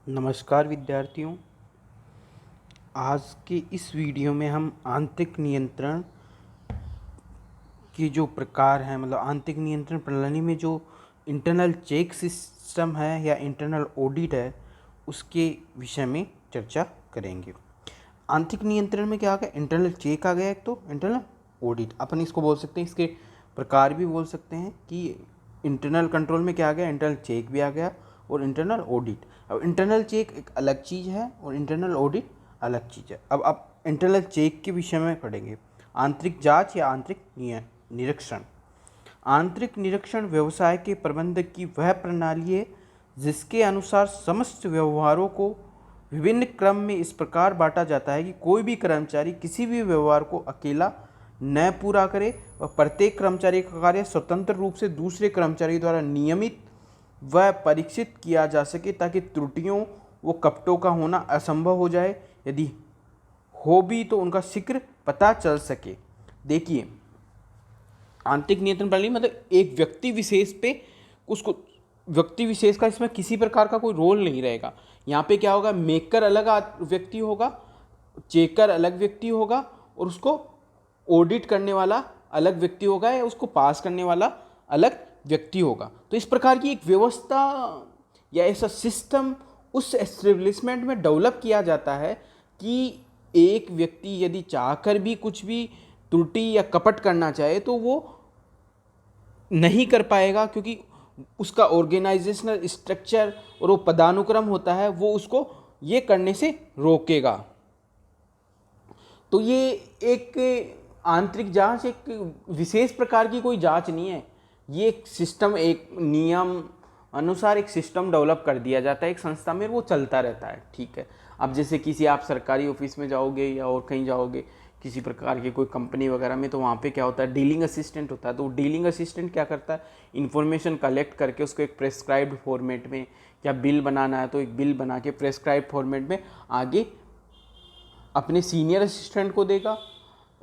नमस्कार विद्यार्थियों। आज के इस वीडियो में हम आंतरिक नियंत्रण के जो प्रकार हैं, मतलब आंतरिक नियंत्रण प्रणाली में जो इंटरनल चेक सिस्टम है या इंटरनल ऑडिट है, उसके विषय में चर्चा करेंगे। आंतरिक नियंत्रण में क्या आ गया? इंटरनल चेक आ गया, एक तो इंटरनल ऑडिट अपन इसको बोल सकते हैं। इसके प्रकार भी बोल सकते हैं कि इंटरनल कंट्रोल में क्या आ गया? इंटरनल चेक भी आ गया और इंटरनल ऑडिट। अब इंटरनल चेक एक अलग चीज़ है और इंटरनल ऑडिट अलग चीज़ है। अब आप इंटरनल चेक के विषय में पढ़ेंगे। आंतरिक जांच या आंतरिक निरीक्षण। आंतरिक निरीक्षण व्यवसाय के प्रबंधक की वह प्रणाली है जिसके अनुसार समस्त व्यवहारों को विभिन्न क्रम में इस प्रकार बांटा जाता है कि कोई भी कर्मचारी किसी भी व्यवहार को अकेला न पूरा करे और प्रत्येक कर्मचारी का कार्य स्वतंत्र रूप से दूसरे कर्मचारी द्वारा नियमित व परीक्षित किया जा सके, ताकि त्रुटियों व कपटों का होना असंभव हो जाए। यदि हो भी तो उनका शीघ्र पता चल सके। देखिए, आंतरिक नियंत्रण प्रणाली मतलब एक व्यक्ति विशेष पे उसको व्यक्ति विशेष का इसमें किसी प्रकार का कोई रोल नहीं रहेगा। यहाँ पे क्या होगा? मेकर अलग व्यक्ति होगा, चेकर अलग व्यक्ति होगा और उसको ऑडिट करने वाला अलग व्यक्ति होगा या उसको पास करने वाला अलग व्यक्ति होगा। तो इस प्रकार की एक व्यवस्था या ऐसा सिस्टम उस एस्टेब्लिशमेंट में डेवलप किया जाता है कि एक व्यक्ति यदि चाहकर भी कुछ भी त्रुटि या कपट करना चाहे तो वो नहीं कर पाएगा, क्योंकि उसका ऑर्गेनाइजेशनल स्ट्रक्चर और वो पदानुक्रम होता है, वो उसको ये करने से रोकेगा। तो ये एक आंतरिक जांच एक विशेष प्रकार की कोई जांच नहीं है। ये एक सिस्टम, एक नियम अनुसार एक सिस्टम डेवलप कर दिया जाता है एक संस्था में, वो चलता रहता है। ठीक है। अब जैसे किसी आप सरकारी ऑफिस में जाओगे या और कहीं जाओगे, किसी प्रकार की कोई कंपनी वगैरह में, तो वहाँ पे क्या होता है? डीलिंग असिस्टेंट होता है। तो डीलिंग असिस्टेंट क्या करता है? इन्फॉर्मेशन कलेक्ट करके उसको एक प्रेस्क्राइब्ड फॉर्मेट में, या बिल बनाना है तो एक बिल बना के प्रेस्क्राइब्ड फॉर्मेट में आगे अपने सीनियर असिस्टेंट को देगा।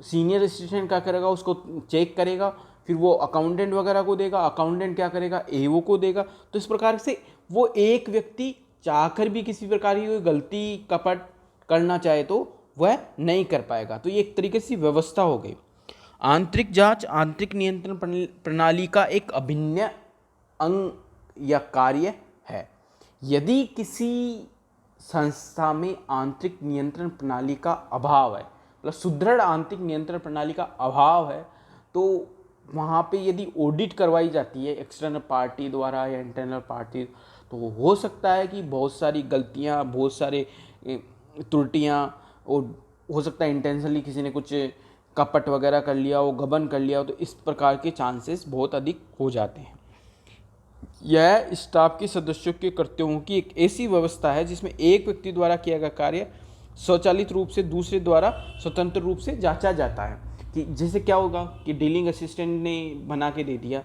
सीनियर असिस्टेंट क्या करेगा? उसको चेक करेगा, फिर वो अकाउंटेंट वगैरह को देगा। अकाउंटेंट क्या करेगा? एओ को देगा। तो इस प्रकार से वो एक व्यक्ति चाहकर भी किसी प्रकार की कोई गलती कपट करना चाहे तो वह नहीं कर पाएगा। तो ये एक तरीके से व्यवस्था हो गई। आंतरिक जांच आंतरिक नियंत्रण प्रणाली का एक अभिन्न अंग या कार्य है। यदि किसी संस्था में आंतरिक नियंत्रण प्रणाली का अभाव है, मतलब सुदृढ़ आंतरिक नियंत्रण प्रणाली का अभाव है, तो वहाँ पे यदि ऑडिट करवाई जाती है एक्सटर्नल पार्टी द्वारा या इंटरनल पार्टी, तो हो सकता है कि बहुत सारी गलतियाँ, बहुत सारे त्रुटियाँ, और हो सकता है इंटेंशनली किसी ने कुछ कपट वगैरह कर लिया हो, गबन कर लिया हो, तो इस प्रकार के चांसेस बहुत अधिक हो जाते हैं। यह स्टाफ के सदस्यों के कर्तव्यों की एक ऐसी व्यवस्था है जिसमें एक व्यक्ति द्वारा किया गया कार्य स्वचालित रूप से दूसरे द्वारा स्वतंत्र रूप से जांचा जाता है। कि जैसे क्या होगा कि डीलिंग असिस्टेंट ने बना के दे दिया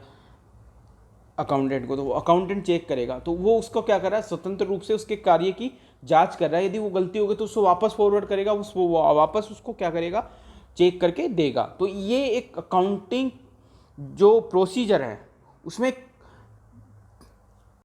अकाउंटेंट को, तो वो अकाउंटेंट चेक करेगा, तो वो उसको क्या कर रहा है? स्वतंत्र रूप से उसके कार्य की जांच कर रहा है। यदि वो गलती हो गई तो उसको वापस फॉरवर्ड करेगा, उसको वापस उसको क्या करेगा? चेक करके देगा। तो ये एक अकाउंटिंग जो प्रोसीजर है उसमें